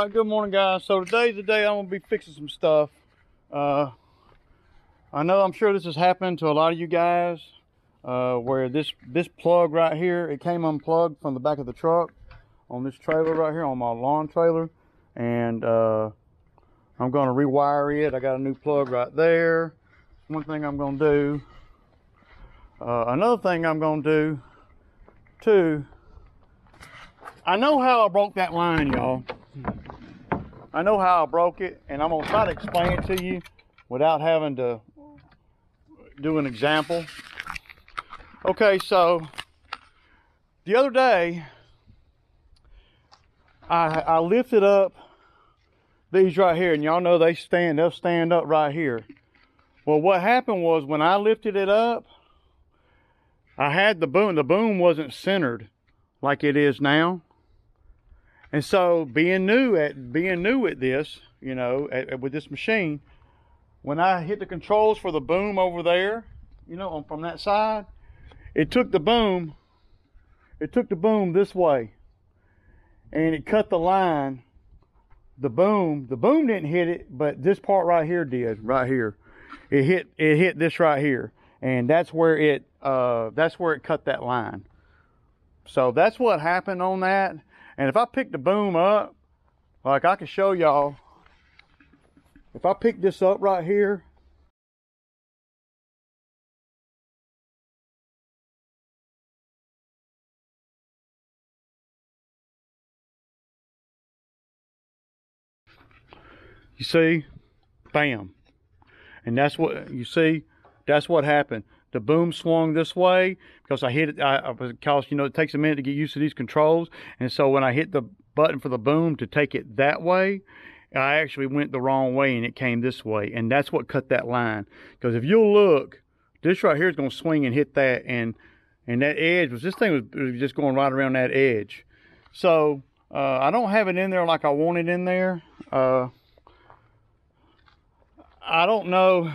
All right, good morning, guys. So today's the day I'm gonna be fixing some stuff. I know, I'm sure this has happened to a lot of you guys, where this plug right here, it came unplugged from the back of the truck on this trailer right here, on my lawn trailer, and I'm gonna rewire it. I got a new plug right there. One thing I'm gonna do. Another thing I'm gonna do too. I know how I broke that line, y'all. I know how I broke it, and I'm gonna try to explain it to you without having to do an example. Okay, so the other day I lifted up these right here, and y'all know they'll stand up right here. Well, what happened was when I lifted it up, I had the boom wasn't centered like it is now. And so being new at this, you know, with this machine, when I hit the controls for the boom over there, you know, from that side, it took the boom this way, and it cut the line. The boom didn't hit it, but this part right here did, right here. It hit this right here, and that's where it cut that line. So that's what happened on that. And if I pick the boom up, like I can show y'all, if I pick this up right here, you see, bam. And that's what, you see, that's what happened. The boom swung this way because I hit it, because, you know, it takes a minute to get used to these controls. And so when I hit the button for the boom to take it that way, I actually went the wrong way and it came this way. And that's what cut that line. Because if you'll look, this right here is going to swing and hit that. And that edge this thing was just going right around that edge. So I don't have it in there like I want it in there. I don't know.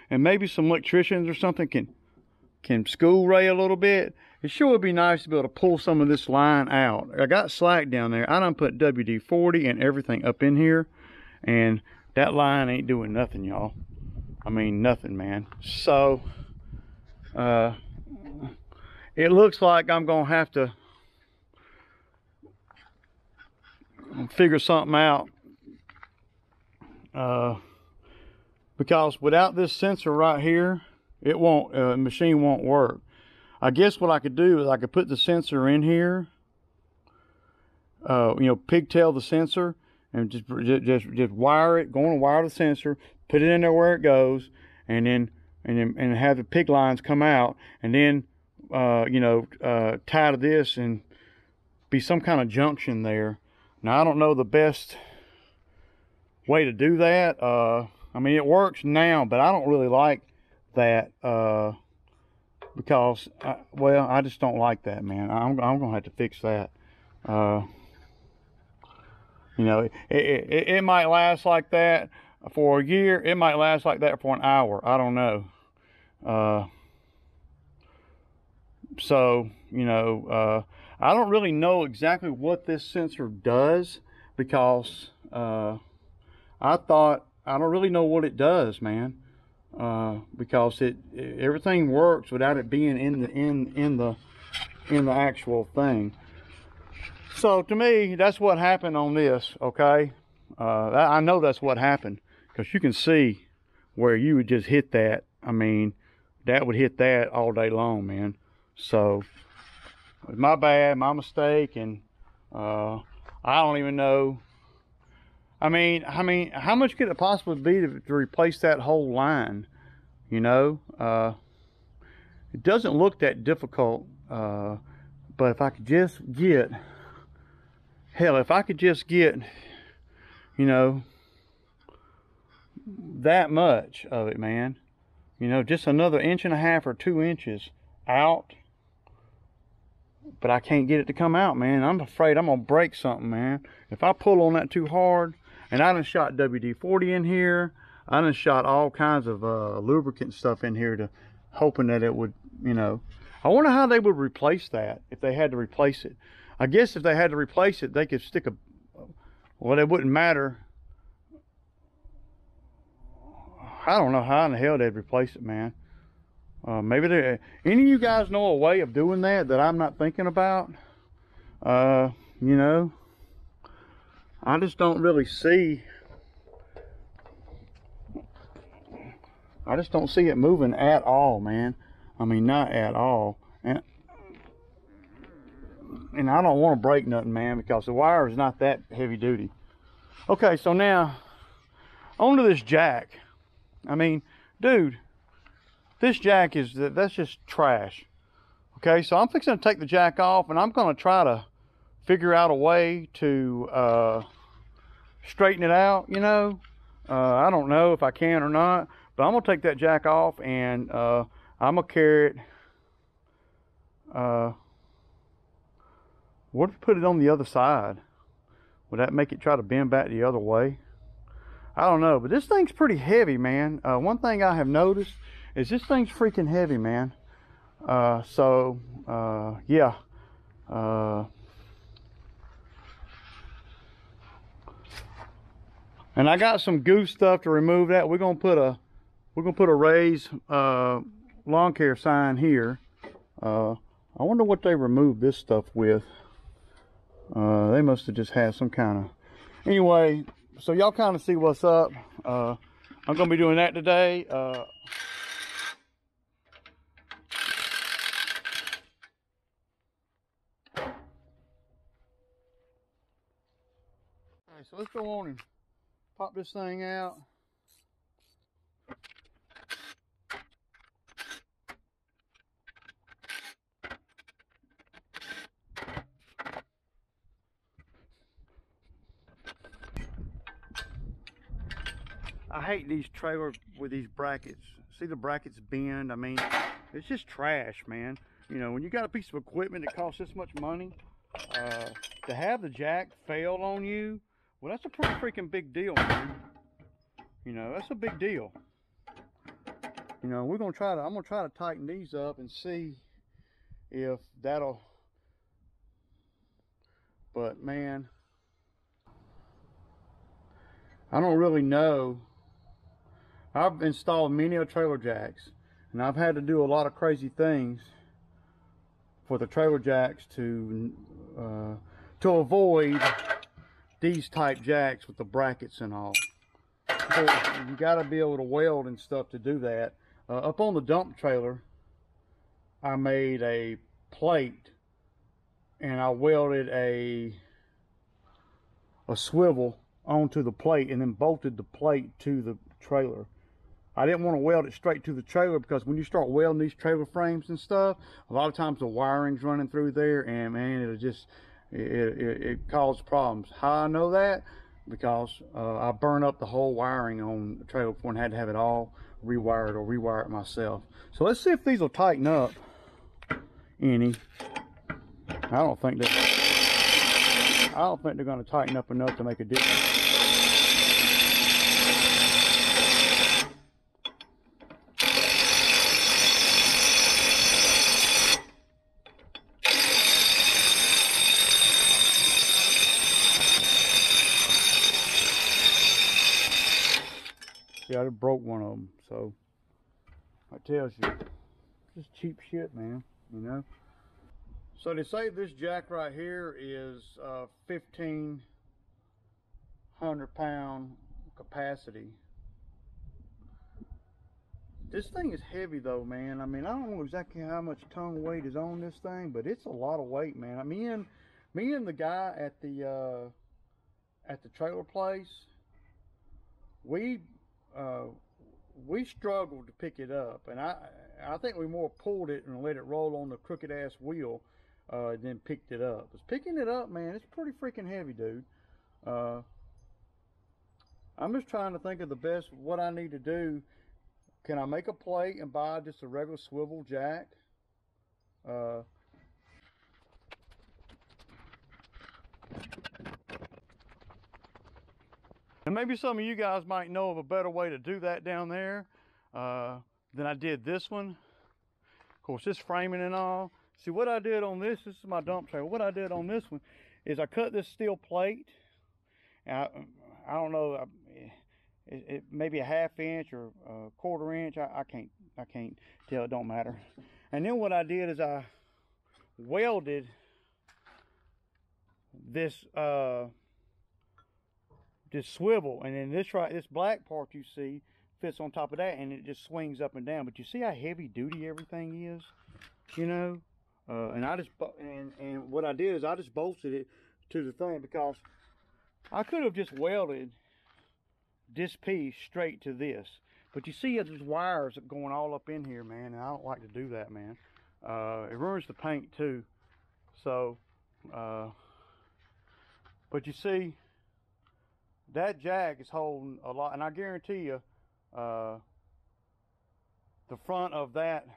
And maybe some electricians or something can school Ray a little bit. It sure would be nice to be able to pull some of this line out. I got slack down there. I done put WD-40 and everything up in here, and that line ain't doing nothing, y'all. I mean, nothing, man. So it looks like I'm gonna have to figure something out. Because without this sensor right here, it won't, machine won't work. I guess what I could do is I could put the sensor in here, you know, pigtail the sensor, and just wire it, go on and wire the sensor, put it in there where it goes, and then have the pig lines come out, and then you know, tie to this and be some kind of junction there. Now I don't know the best way to do that. I mean, it works now, but I don't really like that because, well, I just don't like that, man. I'm gonna have to fix that. You know, it might last like that for a year. It might last like that for an hour. I don't know. So, you know, I don't really know exactly what this sensor does because I don't really know what it does, man, because everything works without it being in the actual thing. So to me, that's what happened on this. Okay, I know that's what happened because you can see where you would just hit that. I mean, that would hit that all day long, man. So it was my bad, my mistake, and I don't even know. I mean, how much could it possibly be to replace that whole line? You know, it doesn't look that difficult, but if I could just get, hell, if I could just get, you know, that much of it, man, you know, just another 1.5 or 2 inches out, but I can't get it to come out, man. I'm afraid I'm gonna break something, man. If I pull on that too hard. And I done shot WD-40 in here. I done shot all kinds of lubricant stuff in here hoping that it would, you know. I wonder how they would replace that if they had to replace it. I guess if they had to replace it, they could stick Well, it wouldn't matter. I don't know how in the hell they'd replace it, man. Maybe any of you guys know a way of doing that I'm not thinking about? You know, I just don't really see. I just don't see it moving at all, man. I mean, not at all. And I don't want to break nothing, man, because the wire is not that heavy duty. Okay, so now onto this jack. I mean, dude, this jack that's just trash. Okay, so I'm fixing to take the jack off, and I'm going to try to figure out a way to straighten it out, you know. I don't know if I can or not, but I'm going to take that jack off, and I'm going to carry it. What if we put it on the other side? Would that make it try to bend back the other way? I don't know, but this thing's pretty heavy, man. One thing I have noticed is this thing's freaking heavy, man. Yeah. And I got some goose stuff to remove that. We're gonna put a raised lawn care sign here. I wonder what they removed this stuff with. They must have just had some kind of. Anyway, so y'all kind of see what's up. I'm gonna be doing that today. Okay, so let's go on and pop this thing out. I hate these trailers with these brackets. See the brackets bend? I mean, it's just trash, man. You know, when you got a piece of equipment that costs this much money, to have the jack fail on you, well, that's a pretty freaking big deal, man. You know, that's a big deal. You know, I'm gonna try to tighten these up and see if that'll, but man, I don't really know. I've installed many trailer jacks, and I've had to do a lot of crazy things for the trailer jacks to avoid these type jacks with the brackets and all. So you got to be able to weld and stuff to do that. Up on the dump trailer, I made a plate, and I welded a swivel onto the plate, and then bolted the plate to the trailer. I didn't want to weld it straight to the trailer, because when you start welding these trailer frames and stuff, a lot of times the wiring's running through there, and man, it'll just it causes problems. How I know that? Because I burned up the whole wiring on the trailer before and had to have it all rewired or rewire it myself. So let's see if these will tighten up any. I don't think they're going to tighten up enough to make a difference. Yeah, I just broke one of them, so that tells you, just cheap shit, man, you know. So they say this jack right here is 1,500 pound capacity. This thing is heavy though, man. I mean, I don't know exactly how much ton weight is on this thing, but it's a lot of weight, man. I mean, me and the guy at the trailer place, we struggled to pick it up, and I think we more pulled it and let it roll on the crooked ass wheel, than picked it up. Because picking it up, man, it's pretty freaking heavy, dude. I'm just trying to think of the best, what I need to do. Can I make a plate and buy just a regular swivel jack? And maybe some of you guys might know of a better way to do that down there than I did this one. Of course, this framing and all. See, what I did on this is my dump trailer. What I did on this one is I cut this steel plate, I don't know. It maybe a ½ inch or a quarter inch. I can't tell. It don't matter. And then what I did is I welded this swivel, and then this black part you see fits on top of that, and it just swings up and down. But you see how heavy duty everything is, you know. And what I did is I just bolted it to the thing, because I could have just welded this piece straight to this, but you see there's wires going all up in here, man, and I don't like to do that, man. It ruins the paint too. So but you see that jack is holding a lot, and I guarantee you the front of that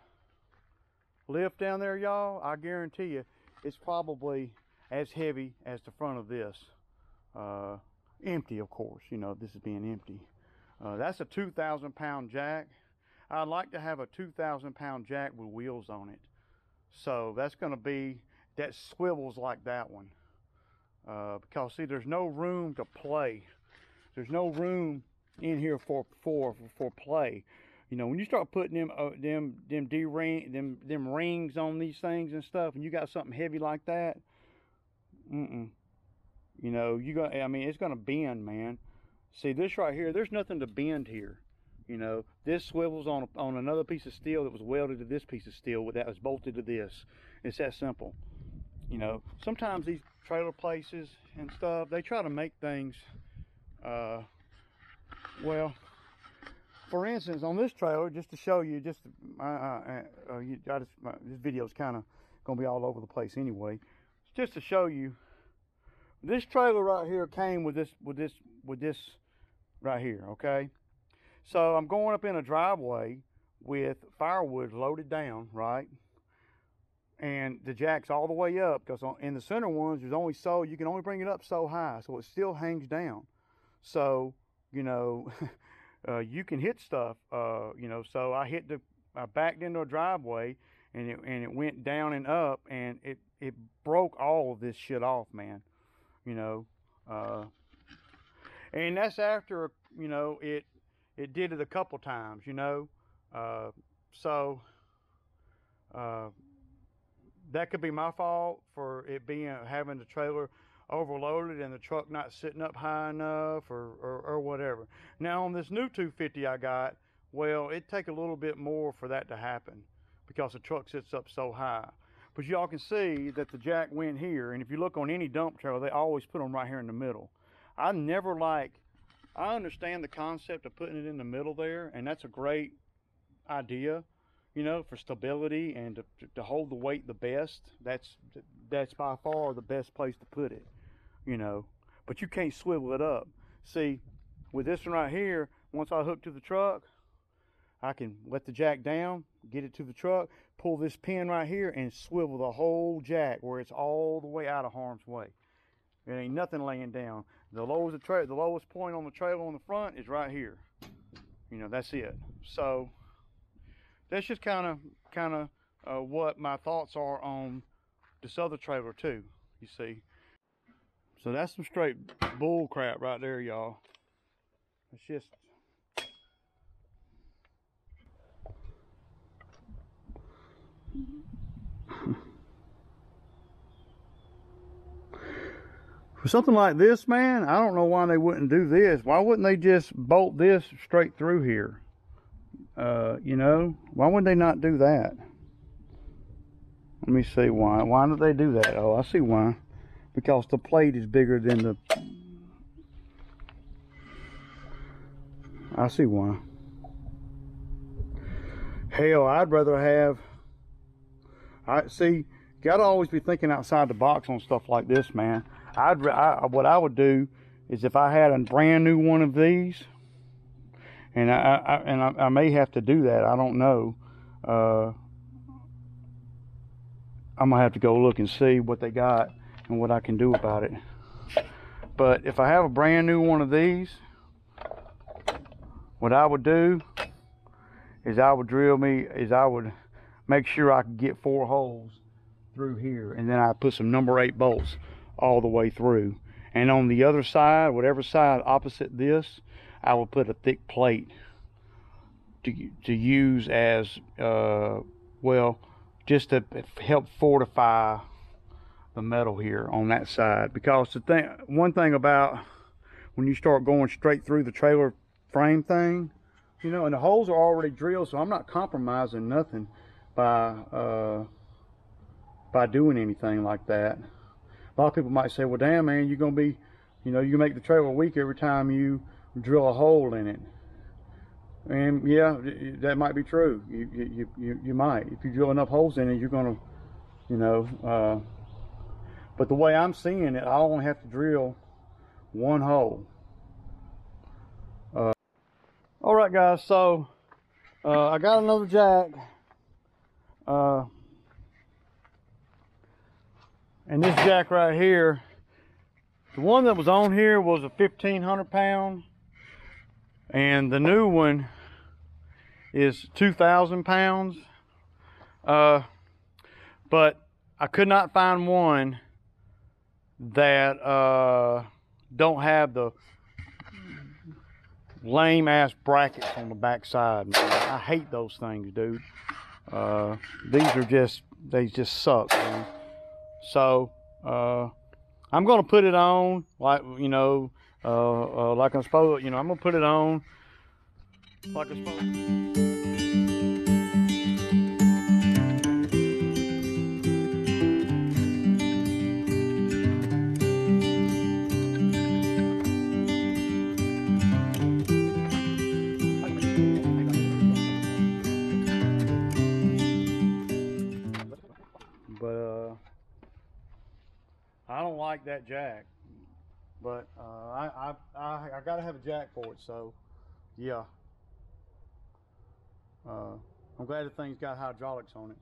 lift down there, y'all, I guarantee you it's probably as heavy as the front of this. Empty, of course, you know, this is being empty. That's a 2,000 pound jack. I'd like to have a 2,000 pound jack with wheels on it. So that's going to be, that swivels like that one. Because see, there's no room to play. There's no room in here for play. You know, when you start putting them rings on these things and stuff, and you got something heavy like that, you know, I mean, it's gonna bend, man. See this right here, there's nothing to bend here. You know, this swivels on another piece of steel that was welded to this piece of steel that was bolted to this. It's that simple. You know, sometimes these trailer places and stuff, they try to make things, well, for instance, on this trailer, just to show you, this video is kind of gonna be all over the place anyway. Just to show you, this trailer right here came with this right here, okay? So I'm going up in a driveway with firewood loaded down, right? And the jack's all the way up, because in the center ones, there's only you can only bring it up so high, so it still hangs down. So, you know, you can hit stuff, you know. So I backed into a driveway, and it went down and up, and it broke all of this shit off, man. You know, and that's after, you know, it did it a couple times, you know. So that could be my fault for it having the trailer overloaded and the truck not sitting up high enough, or whatever. Now on this new 250 I got, well, it'd take a little bit more for that to happen, because the truck sits up so high. But y'all can see that the jack went here, and if you look on any dump trailer, they always put them right here in the middle. I understand the concept of putting it in the middle there, and that's a great idea, you know, for stability and to hold the weight the best. That's by far the best place to put it, you know. But you can't swivel it up. See, with this one right here, once I hook to the truck, I can let the jack down, get it to the truck, pull this pin right here, and swivel the whole jack where it's all the way out of harm's way. There ain't nothing laying down. The lowest point on the trailer on the front is right here. You know, that's it. So that's just kind of what my thoughts are on this other trailer too, you see. So that's some straight bull crap right there, y'all. It's just, for something like this, man, I don't know why they wouldn't do this. Why wouldn't they just bolt this straight through here? You know, why would they not do that? Let me see why. Why do they do that? Oh, I see why. Because the plate is bigger than the... I see why. Hell, I'd rather have... Gotta always be thinking outside the box on stuff like this, man. What I would do is, if I had a brand new one of these, and I may have to do that, I don't know. I'm gonna have to go look and see what they got and what I can do about it. But if I have a brand new one of these, what I would do is I would make sure I could get 4 holes through here, and then I put some number 8 bolts all the way through, And on the other side, whatever side opposite this, I will put a thick plate to use as, well, just to help fortify the metal here on that side. Because one thing about when you start going straight through the trailer frame thing, you know, and the holes are already drilled, so I'm not compromising nothing by doing anything like that. A lot of people might say, well, damn, man, you're gonna be, you know, you make the trailer weak every time you drill a hole in it. And yeah, that might be true. You might. If you drill enough holes in it, you're gonna, you know, but the way I'm seeing it, I only have to drill one hole. All right, guys, so I got another jack. And this jack right here, the one that was on here was a 1,500 pound, and the new one is 2,000 pounds. But I could not find one that don't have the lame ass brackets on the back side, man. I hate those things, dude. These are just, they just suck, man. So I'm gonna put it on like, you know, like I'm supposed, you know, I'm gonna put it on like I'm supposed to. But I don't like that jack, but I gotta have a jack for it, so yeah. I'm glad the thing's got hydraulics on it.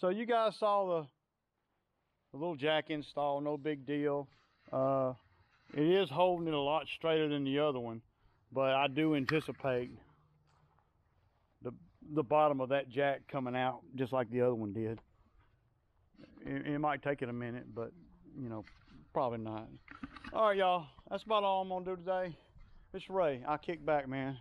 So you guys saw the little jack install, no big deal. It is holding it a lot straighter than the other one, but I do anticipate the bottom of that jack coming out just like the other one did. It might take it a minute, but you know, probably not. All right, y'all, that's about all I'm gonna do today. It's Ray. I'll kick back, man.